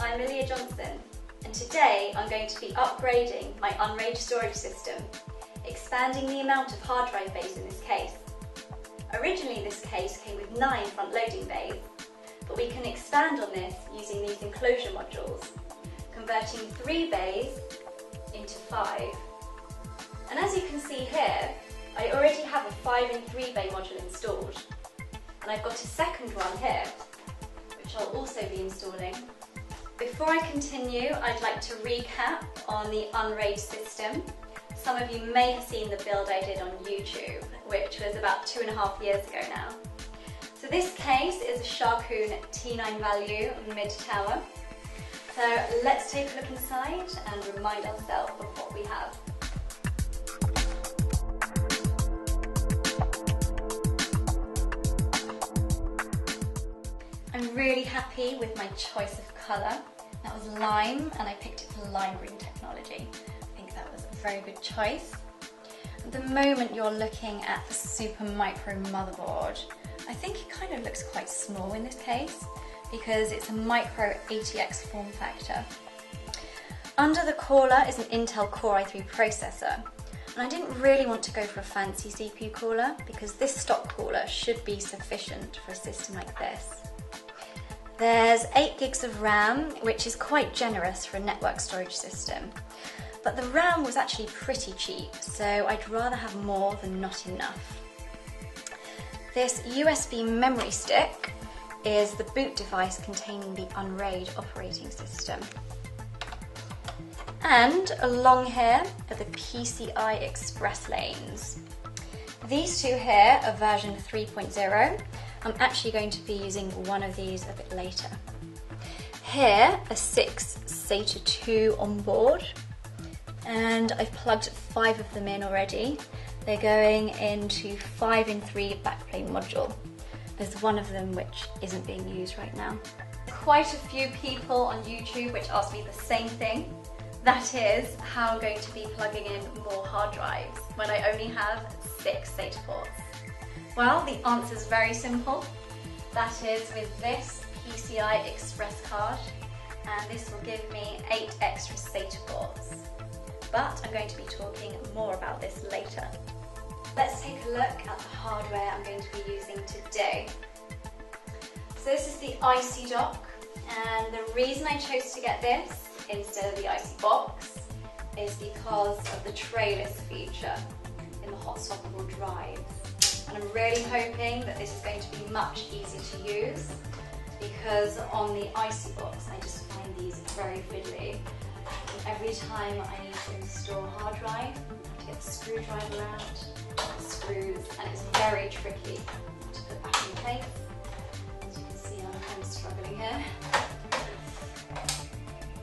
I'm Lilia Johnson, and today I'm going to be upgrading my Unraid storage system, expanding the amount of hard drive bays in this case. Originally this case came with 9 front-loading bays, but we can expand on this using these enclosure modules, converting 3 bays into 5. And as you can see here, I already have a 5 and 3 bay module installed, and I've got a second one here, which I'll also be installing. Before I continue, I'd like to recap on the Unraid system. Some of you may have seen the build I did on YouTube, which was about 2.5 years ago now. So this case is a Sharkoon T9 value mid-tower. So let's take a look inside and remind ourselves of what we have. I'm really happy with my choice of colour. That was lime, and I picked it for lime green technology. I think that was a very good choice. At the moment you're looking at the Super Micro motherboard. I think it kind of looks quite small in this case because it's a Micro ATX form factor. Under the cooler is an Intel Core i3 processor, and I didn't really want to go for a fancy CPU cooler because this stock cooler should be sufficient for a system like this. There's 8 gigs of RAM, which is quite generous for a network storage system. But the RAM was actually pretty cheap, so I'd rather have more than not enough. This USB memory stick is the boot device containing the Unraid operating system. And along here are the PCI Express lanes. These two here are version 3.0. I'm actually going to be using one of these a bit later. Here are 6 SATA 2 on board, and I've plugged 5 of them in already. They're going into 5 in 3 backplane module. There's one of them which isn't being used right now. Quite a few people on YouTube which ask me the same thing. That is, how I'm going to be plugging in more hard drives when I only have 6 SATA ports. Well, the answer is very simple. That is with this PCI Express card, and this will give me 8 extra SATA ports. But I'm going to be talking more about this later. Let's take a look at the hardware I'm going to be using today. So this is the IC dock, and the reason I chose to get this instead of the IC box is because of the trayless feature in the hot swappable drives. And I'm really hoping that this is going to be much easier to use, because on the IC box I just find these very fiddly. And every time I need to install a hard drive, I have to get the screwdriver out, the screws, and it's very tricky to put back in place. As you can see, I'm struggling here.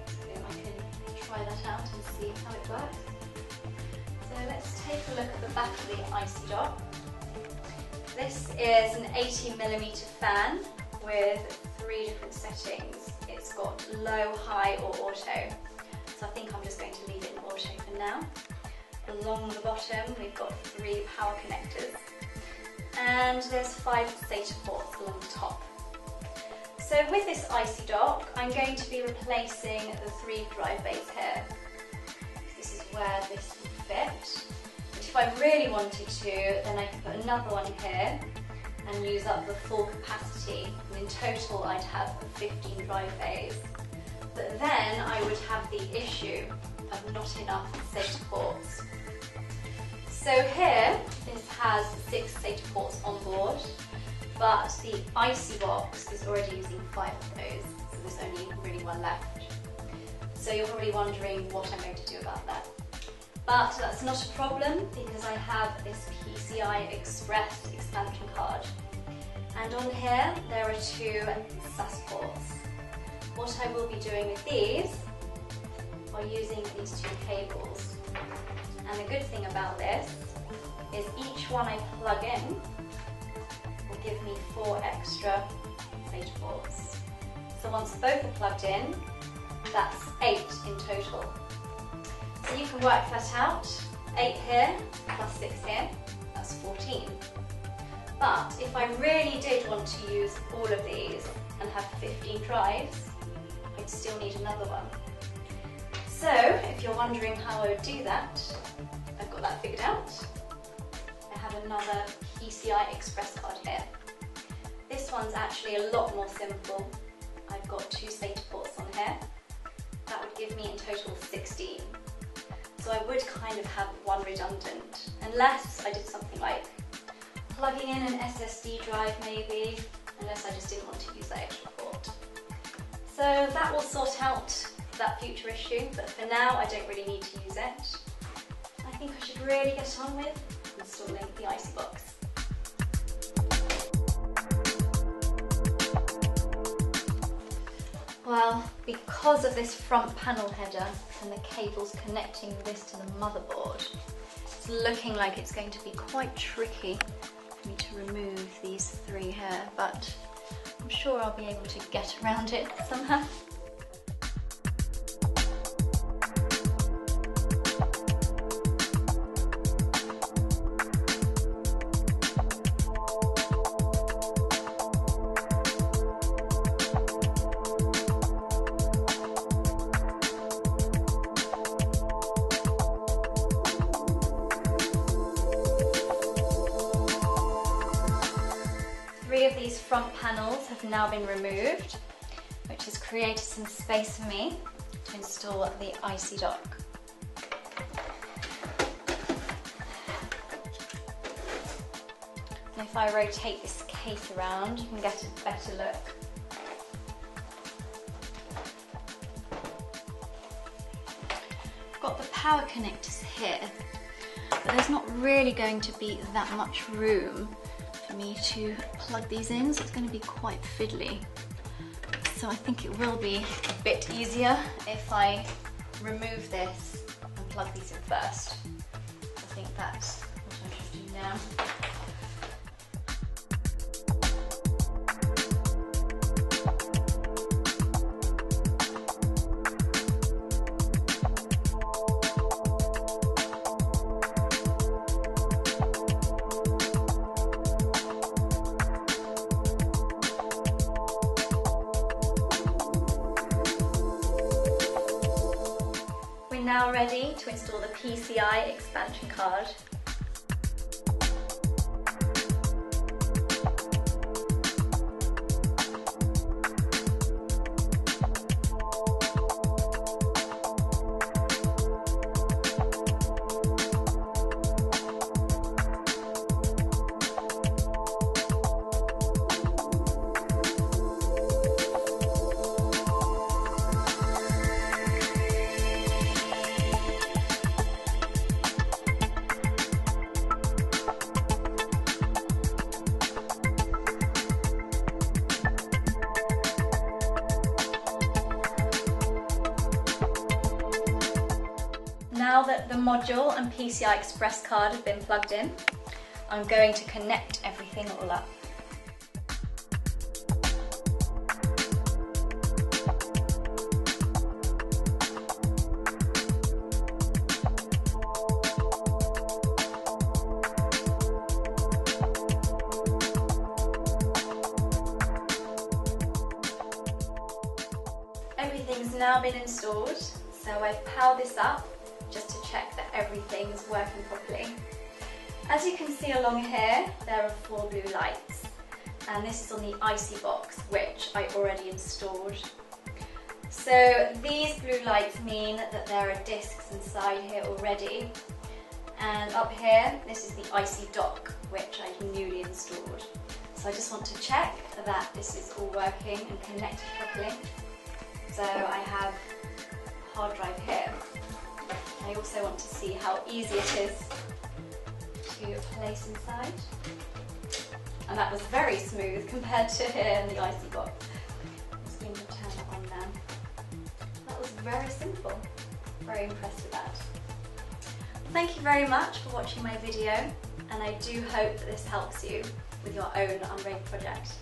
So I can try that out and see how it works. So let's take a look at the back of the IC dock. This is an 80mm fan with 3 different settings. It's got low, high or auto. So I think I'm just going to leave it in auto for now. Along the bottom we've got 3 power connectors, and there's 5 SATA ports along the top. So with this IC dock I'm going to be replacing the 3 drive bays here. This is where this will fit. If I really wanted to, then I could put another one here and use up the full capacity, and in total I'd have 15 drive bays. But then I would have the issue of not enough SATA ports. So here, this has 6 SATA ports on board, but the IC box is already using 5 of those, so there's only really 1 left. So you're probably wondering what I'm going to do about that. But that's not a problem because I have this PCI Express expansion card. And on here there are 2 SAS ports. What I will be doing with these are using these 2 cables. And the good thing about this is each one I plug in will give me 4 extra SATA ports. So once both are plugged in, that's 8 in total. So you can work that out. 8 here plus 6 here, that's 14. But if I really did want to use all of these and have 15 drives, I would still need another one. So if you're wondering how I would do that, I've got that figured out. I have another PCI Express card here. This one's actually a lot more simple. I've got 2 SATA ports on here. That would give me in total 16. So I would kind of have one redundant, unless I did something like plugging in an SSD drive maybe, unless I just didn't want to use that extra port. So that will sort out that future issue, but for now I don't really need to use it. I think I should really get on with installing the IC box. Well, because of this front panel header and the cables connecting this to the motherboard, it's looking like it's going to be quite tricky for me to remove these 3 here, but I'm sure I'll be able to get around it somehow. Of these front panels have now been removed, which has created some space for me to install the IC dock. And if I rotate this case around, you can get a better look. I've got the power connectors here, but there's not really going to be that much room for me to plug these in, so it's going to be quite fiddly. So I think it will be a bit easier if I remove this and plug these in first. I think that's what I should do now. Now ready to install the PCI expansion card. Now that the module and PCI Express card have been plugged in, I'm going to connect everything all up. Everything's now been installed, so I've powered this up just to check that everything is working properly. As you can see along here, there are 4 blue lights, and this is on the IC box, which I already installed. So these blue lights mean that there are discs inside here already, and up here, this is the IC dock, which I've newly installed. So I just want to check that this is all working and connected properly. So I have a hard drive here. I also want to see how easy it is to place inside. And that was very smooth compared to here in the IC box. I'm just going to turn that on now. That was very simple. Very impressed with that. Thank you very much for watching my video, and I do hope that this helps you with your own Unraid project.